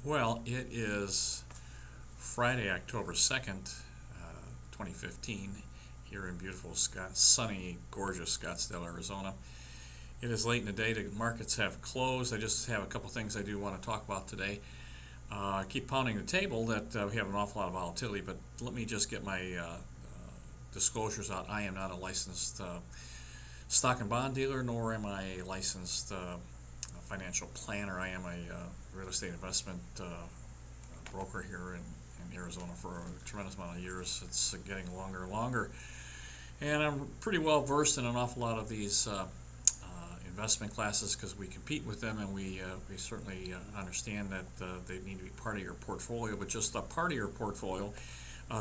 Well, it is Friday, October 2nd, 2015, here in beautiful sunny, gorgeous Scottsdale, Arizona. It is late in the day. The markets have closed. I just have a couple things I do want to talk about today. I keep pounding the table that we have an awful lot of volatility, but let me just get my disclosures out. I am not a licensed stock and bond dealer, nor am I a licensed financial planner. I am a real estate investment broker here in Arizona for a tremendous amount of years. It's getting longer and longer, and I'm pretty well versed in an awful lot of these investment classes because we compete with them, and we certainly understand that they need to be part of your portfolio. But just a part of your portfolio,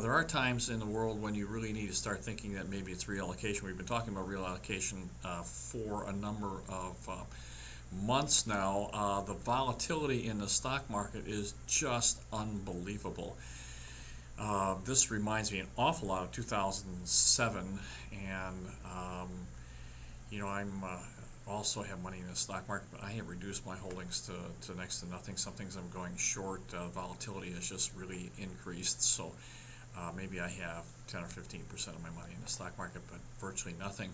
there are times in the world when you really need to start thinking that maybe it's reallocation. We've been talking about reallocation for a number of months now. The volatility in the stock market is just unbelievable. This reminds me an awful lot of 2007, and I'm also have money in the stock market, but I have reduced my holdings to next to nothing. Some things I'm going short. Volatility has just really increased, so maybe I have 10 or 15% of my money in the stock market, but virtually nothing.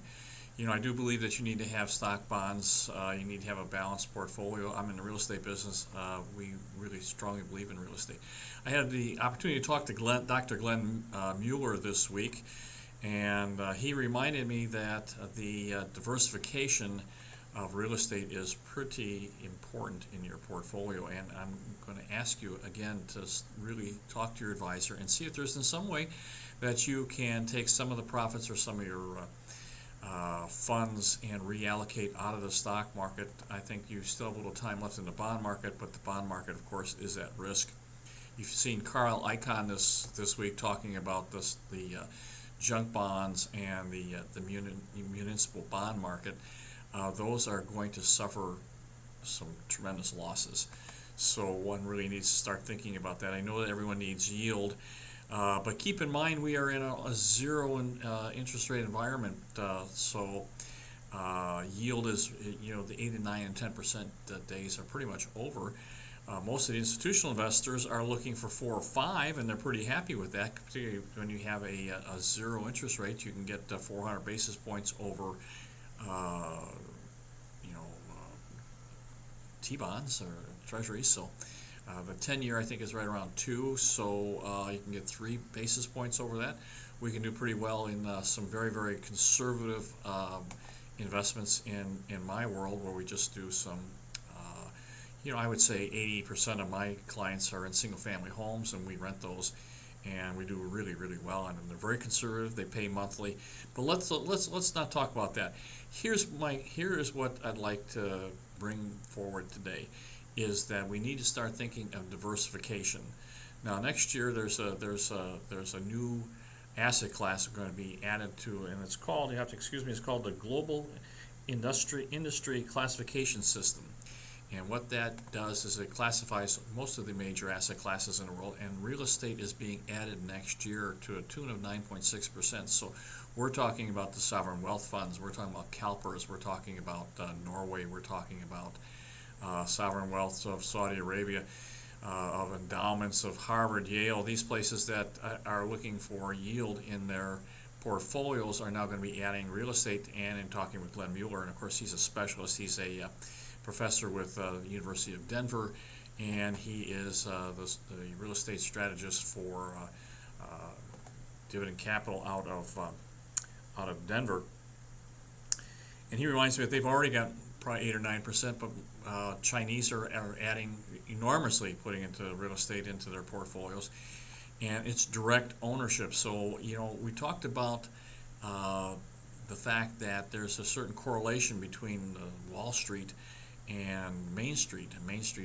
I do believe that you need to have stock bonds. You need to have a balanced portfolio. I'm in the real estate business. We really strongly believe in real estate. I had the opportunity to talk to Dr. Glenn Mueller this week, and he reminded me that the diversification of real estate is pretty important in your portfolio, and I'm going to ask you again to really talk to your advisor and see if there's in some way that you can take some of the profits or some of your funds and reallocate out of the stock market. I think you still have a little time left in the bond market, but the bond market, of course, is at risk. You've seen Carl Icahn this week talking about the junk bonds and the municipal bond market. Those are going to suffer some tremendous losses. So one really needs to start thinking about that. I know that everyone needs yield, but keep in mind we are in a zero interest rate environment. So yield is, the 8 and 9 and 10% days are pretty much over. Most of the institutional investors are looking for 4 or 5, and they're pretty happy with that. Particularly when you have a zero interest rate, you can get 400 basis points over, T-bonds or treasuries. So the 10-year I think is right around 2, so you can get 3 basis points over that. We can do pretty well in some very, very conservative investments in my world, where we just do some. I would say 80% of my clients are in single-family homes, and we rent those, and we do really, really well on them. They're very conservative. They pay monthly, but let's not talk about that. Here is what I'd like to bring forward today, is that we need to start thinking of diversification. Now, next year there's a new asset class going to be added to, and it's called, you have to excuse me, it's called the Global Industry Classification System. And what that does is it classifies most of the major asset classes in the world, and real estate is being added next year to a tune of 9.6%. So we're talking about the sovereign wealth funds, we're talking about CalPERS, we're talking about Norway, we're talking about sovereign wealth of Saudi Arabia, of endowments of Harvard, Yale. These places that are looking for yield in their portfolios are now going to be adding real estate. And in talking with Glenn Mueller, and of course he's a specialist, he's a professor with the University of Denver, and he is the real estate strategist for Dividend Capital out of Denver. And he reminds me that they've already got probably 8 or 9%, but Chinese are adding enormously, putting into real estate into their portfolios, and it's direct ownership. So we talked about the fact that there's a certain correlation between Wall Street and Main Street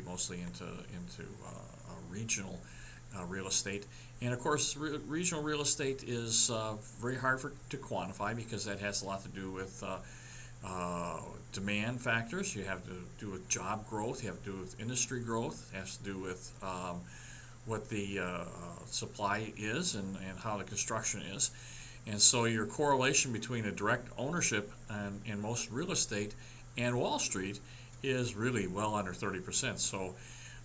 mostly into regional real estate. And of course, regional real estate is very hard to quantify, because that has a lot to do with demand factors. You have to do with job growth, you have to do with industry growth, it has to do with what the supply is and how the construction is. And so your correlation between a direct ownership and in most real estate and Wall Street is really well under 30%. So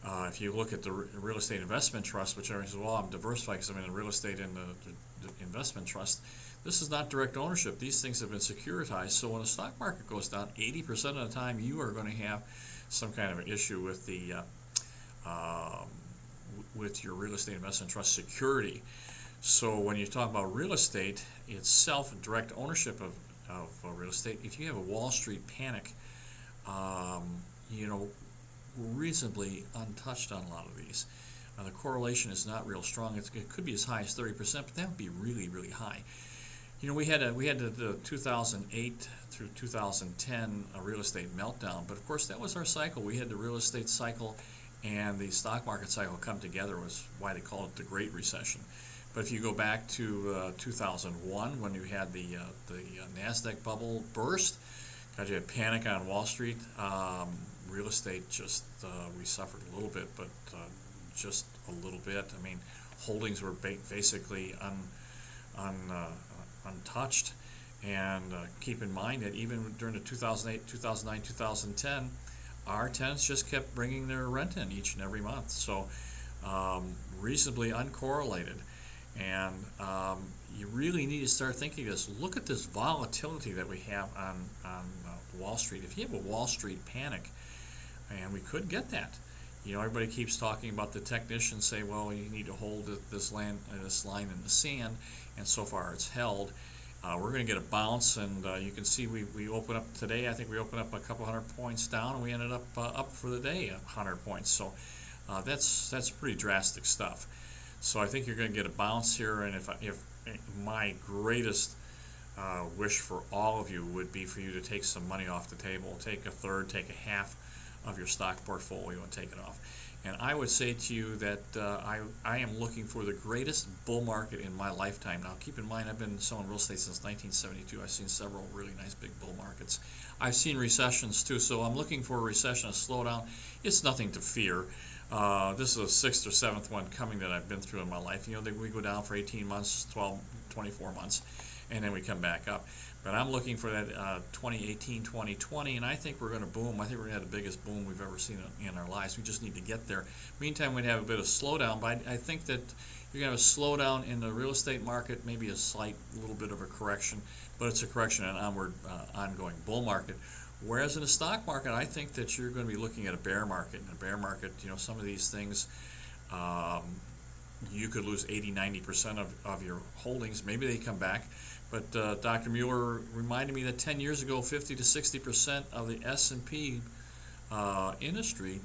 If you look at the real estate investment trust, which everyone says, well, I'm diversified because I'm in the real estate and the investment trust. This is not direct ownership. These things have been securitized. So when the stock market goes down, 80% of the time you are going to have some kind of an issue with the with your real estate investment trust security. So when you talk about real estate itself, direct ownership of real estate, if you have a Wall Street panic, you know, reasonably untouched on a lot of these. The correlation is not real strong. It could be as high as 30%, but that would be really, really high. You know, we had the 2008 through 2010 real estate meltdown, but of course that was our cycle. We had the real estate cycle and the stock market cycle come together, was why they call it the Great Recession. But if you go back to 2001, when you had the NASDAQ bubble burst, you had panic on Wall Street. Real estate just, we suffered a little bit, but just a little bit. I mean, holdings were basically untouched. And keep in mind that even during the 2008, 2009, 2010, our tenants just kept bringing their rent in each and every month. So reasonably uncorrelated. And you really need to start thinking this. Look at this volatility that we have on Wall Street. If you have a Wall Street panic, and we could get that. You know, everybody keeps talking about the technicians say, well, you need to hold this line in the sand, and so far it's held. We're going to get a bounce, and you can see we open up today. I think we opened up a couple hundred points down, and we ended up for the day 100 points. So that's pretty drastic stuff. So I think you're going to get a bounce here, and if my greatest wish for all of you would be for you to take some money off the table, take a third, take a half of your stock portfolio and take it off. And I would say to you that I am looking for the greatest bull market in my lifetime. Now, keep in mind, I've been selling real estate since 1972. I've seen several really nice big bull markets. I've seen recessions too, so I'm looking for a recession, a slowdown. It's nothing to fear. This is the sixth or seventh one coming that I've been through in my life. You know, we go down for 18 months, 12, 24 months, and then we come back up. But I'm looking for that 2018, 2020, and I think we're going to boom. I think we're going to have the biggest boom we've ever seen in our lives. We just need to get there. Meantime, we'd have a bit of slowdown, but I think that you're going to have a slowdown in the real estate market, maybe a slight little bit of a correction, but it's a correction in an onward, ongoing bull market. Whereas in the stock market, I think that you're going to be looking at a bear market. In a bear market, you know, some of these things, you could lose 80, 90% of your holdings. Maybe they come back. But Dr. Mueller reminded me that 10 years ago, 50 to 60% of the S&P industry,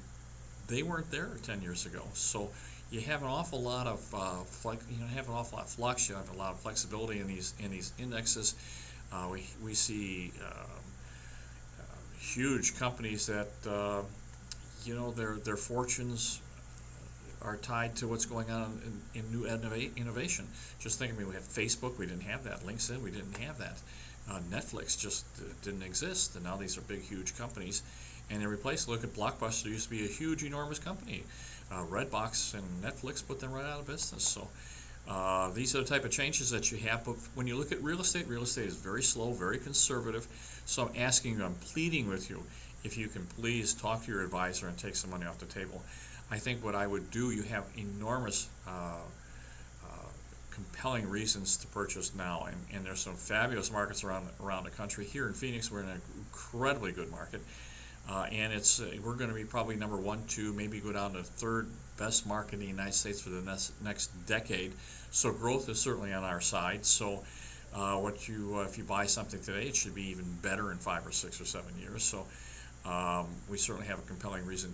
they weren't there 10 years ago. So you have an awful lot of flux. You have an awful lot of flux. You have a lot of flexibility in these indexes. We see huge companies that you know, their fortunes are tied to what's going on in new innovation. Just think, I mean, we have Facebook, we didn't have that. LinkedIn, we didn't have that. Netflix just didn't exist, and now these are big, huge companies. And they replace, look at Blockbuster, used to be a huge, enormous company. Redbox and Netflix put them right out of business. So these are the type of changes that you have. But when you look at real estate is very slow, very conservative. So I'm asking you, I'm pleading with you, if you can please talk to your advisor and take some money off the table. I think what I would do, you have enormous compelling reasons to purchase now, and there's some fabulous markets around the country. Here in Phoenix, we're in an incredibly good market, and we're going to be probably number 1, 2, maybe go down to third best market in the United States for the next decade. So growth is certainly on our side. So if you buy something today, it should be even better in 5 or 6 or 7 years. So we certainly have a compelling reason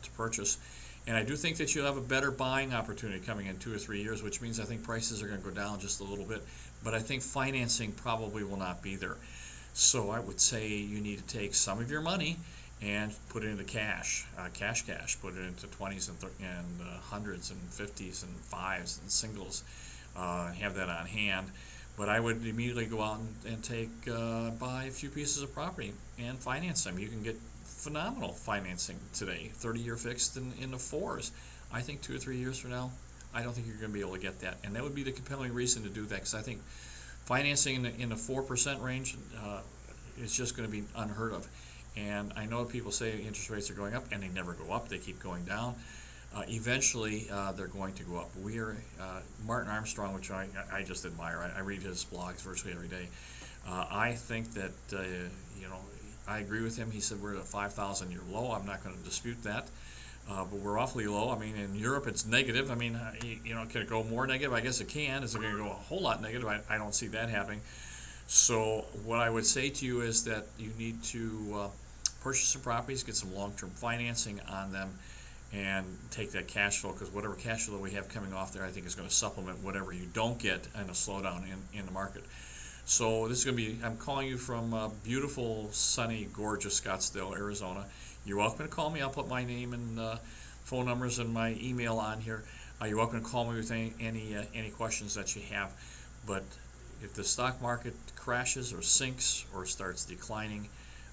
to purchase. And I do think that you'll have a better buying opportunity coming in 2 or 3 years, which means I think prices are going to go down just a little bit. But I think financing probably will not be there. So I would say you need to take some of your money and put it into cash. Put it into 20s and hundreds and 50s and 5s and singles. Have that on hand. But I would immediately go out and buy a few pieces of property and finance them. You can get phenomenal financing today, 30-year fixed in the 4s. I think 2 or 3 years from now, I don't think you're going to be able to get that. And that would be the compelling reason to do that, because I think financing in the 4% range is just going to be unheard of. And I know people say interest rates are going up, and they never go up. They keep going down. Eventually, they're going to go up. We are Martin Armstrong, which I just admire. I read his blogs virtually every day. I think that I agree with him. He said we're at a 5,000-year low. I'm not going to dispute that. But we're awfully low. I mean, in Europe, it's negative. I mean, can it go more negative? I guess it can. Is it going to go a whole lot negative? I don't see that happening. So what I would say to you is that you need to purchase some properties, get some long-term financing on them, and take that cash flow, because whatever cash flow we have coming off there, I think is going to supplement whatever you don't get in a slowdown in the market. So this is going to be, I'm calling you from beautiful, sunny, gorgeous Scottsdale, Arizona. You're welcome to call me. I'll put my name and phone numbers and my email on here. You're welcome to call me with any questions that you have. But if the stock market crashes or sinks or starts declining,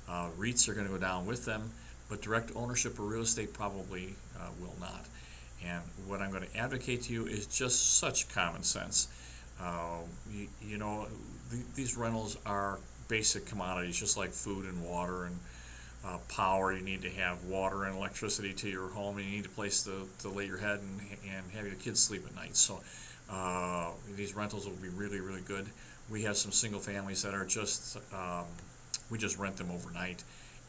REITs are going to go down with them, but direct ownership of real estate probably will not. And what I'm going to advocate to you is just such common sense. These rentals are basic commodities, just like food and water and power. You need to have water and electricity to your home, and you need a place to lay your head and have your kids sleep at night. So these rentals will be really, really good. We have some single families that are just, we just rent them overnight,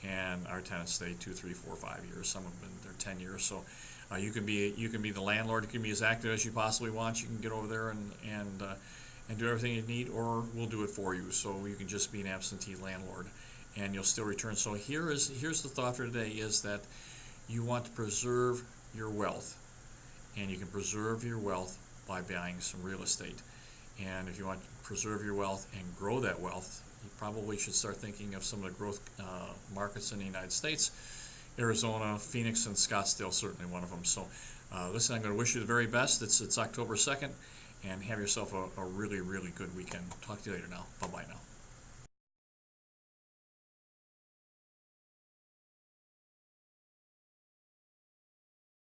and our tenants stay 2, 3, 4, 5 years. Some have been there 10 years. So you can be the landlord. You can be as active as you possibly want. You can get over there and do everything you need, or we'll do it for you. So you can just be an absentee landlord, and you'll still return. So here's the thought for today, is that you want to preserve your wealth, and you can preserve your wealth by buying some real estate. And if you want to preserve your wealth and grow that wealth, you probably should start thinking of some of the growth markets in the United States. Arizona, Phoenix, and Scottsdale, certainly one of them. So listen, I'm going to wish you the very best. It's October 2nd, and have yourself a really, really good weekend. Talk to you later now. Bye-bye now.